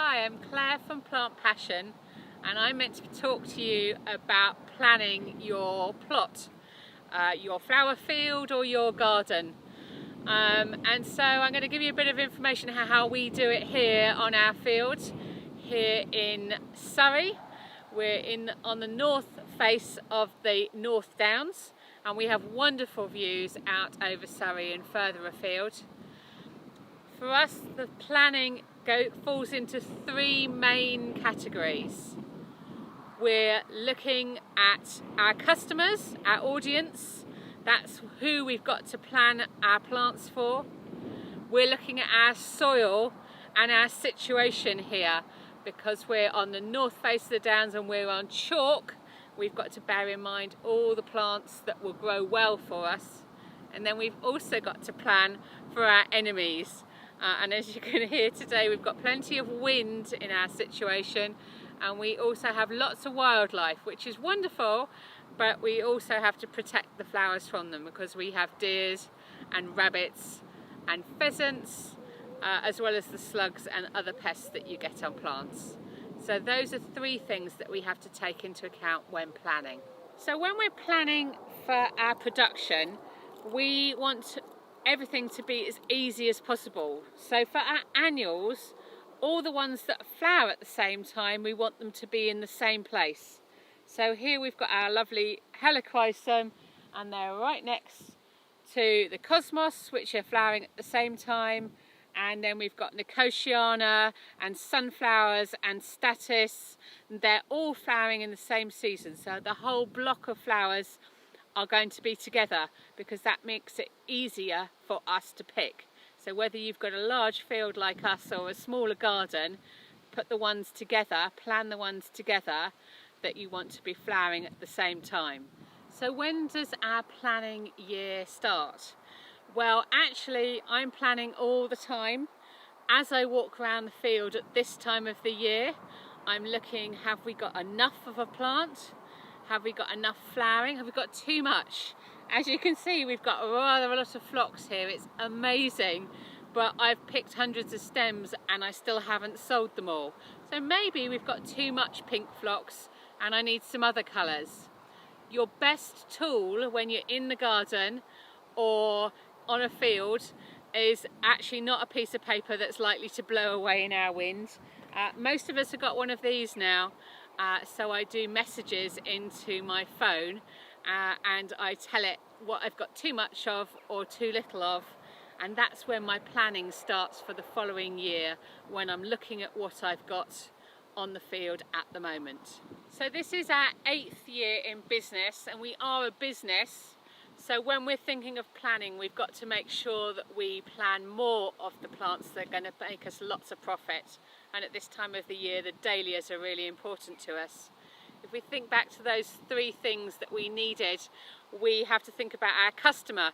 Hi, I'm Claire from Plant Passion, and I'm meant to talk to you about planning your plot, your flower field or your garden. And so I'm going to give you a bit of information how we do it here on our field here in Surrey. We're on the north face of the North Downs, and we have wonderful views out over Surrey and further afield. For us, the planning falls into three main categories. We're looking at our customers, our audience. That's who we've got to plan our plants for. We're looking at our soil and our situation here, because we're on the north face of the Downs and we're on chalk. We've got to bear in mind all the plants that will grow well for us. And then we've also got to plan for our enemies. And as you can hear today, we've got plenty of wind in our situation, and we also have lots of wildlife, which is wonderful, but we also have to protect the flowers from them, because we have deers and rabbits and pheasants, as well as the slugs and other pests that you get on plants. So those are three things that we have to take into account when planning. So when we're planning for our production, we want everything to be as easy as possible. So for our annuals, all the ones that flower at the same time, we want them to be in the same place. So here we've got our lovely helichrysum, and they're right next to the cosmos, which are flowering at the same time. And then we've got nicotiana and sunflowers and statice. They're all flowering in the same season. So the whole block of flowers are going to be together, because that makes it easier for us to pick. So whether you've got a large field like us or a smaller garden, put the ones together, plan the ones together that you want to be flowering at the same time. So when does our planning year start? Well, actually I'm planning all the time. As I walk around the field at this time of the year, I'm looking, have we got enough of a plant? Have we got enough flowering? Have we got too much? As you can see, we've got rather a lot of phlox here. It's amazing, but I've picked hundreds of stems and I still haven't sold them all. So maybe we've got too much pink phlox and I need some other colours. Your best tool when you're in the garden or on a field is actually not a piece of paper that's likely to blow away in our wind. Most of us have got one of these now. So I do messages into my phone and I tell it what I've got too much of or too little of, and that's when my planning starts for the following year, when I'm looking at what I've got on the field at the moment. So this is our 8th year in business, and we are a business. So when we're thinking of planning, we've got to make sure that we plan more of the plants that are going to make us lots of profit. And at this time of the year, the dahlias are really important to us. If we think back to those three things that we needed, we have to think about our customer.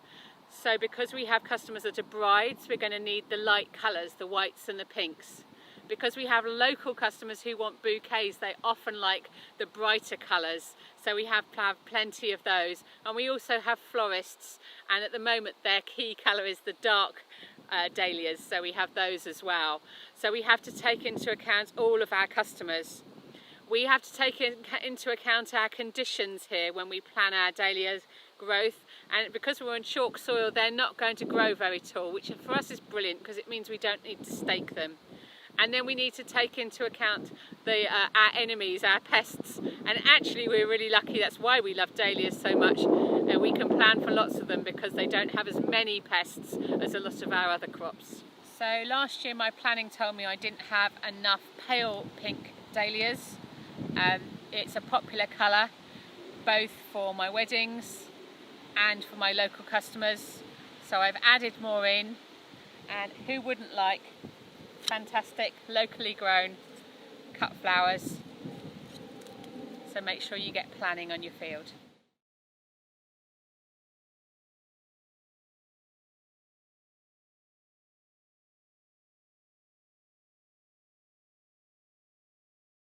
So because we have customers that are brides, we're going to need the light colours, the whites and the pinks. Because we have local customers who want bouquets, they often like the brighter colours, so we have plenty of those. And we also have florists, and at the moment their key colour is the dark dahlias, so we have those as well. So we have to take into account all of our customers. We have to take into account our conditions here when we plan our dahlias growth, and because we're on chalk soil, they're not going to grow very tall, which for us is brilliant because it means we don't need to stake them. And then we need to take into account our enemies, our pests. And actually we're really lucky, that's why we love dahlias so much. And we can plan for lots of them because they don't have as many pests as a lot of our other crops. So last year my planning told me I didn't have enough pale pink dahlias. It's a popular colour both for my weddings and for my local customers. So I've added more in, and who wouldn't like fantastic, locally grown cut flowers? So make sure you get planning on your field.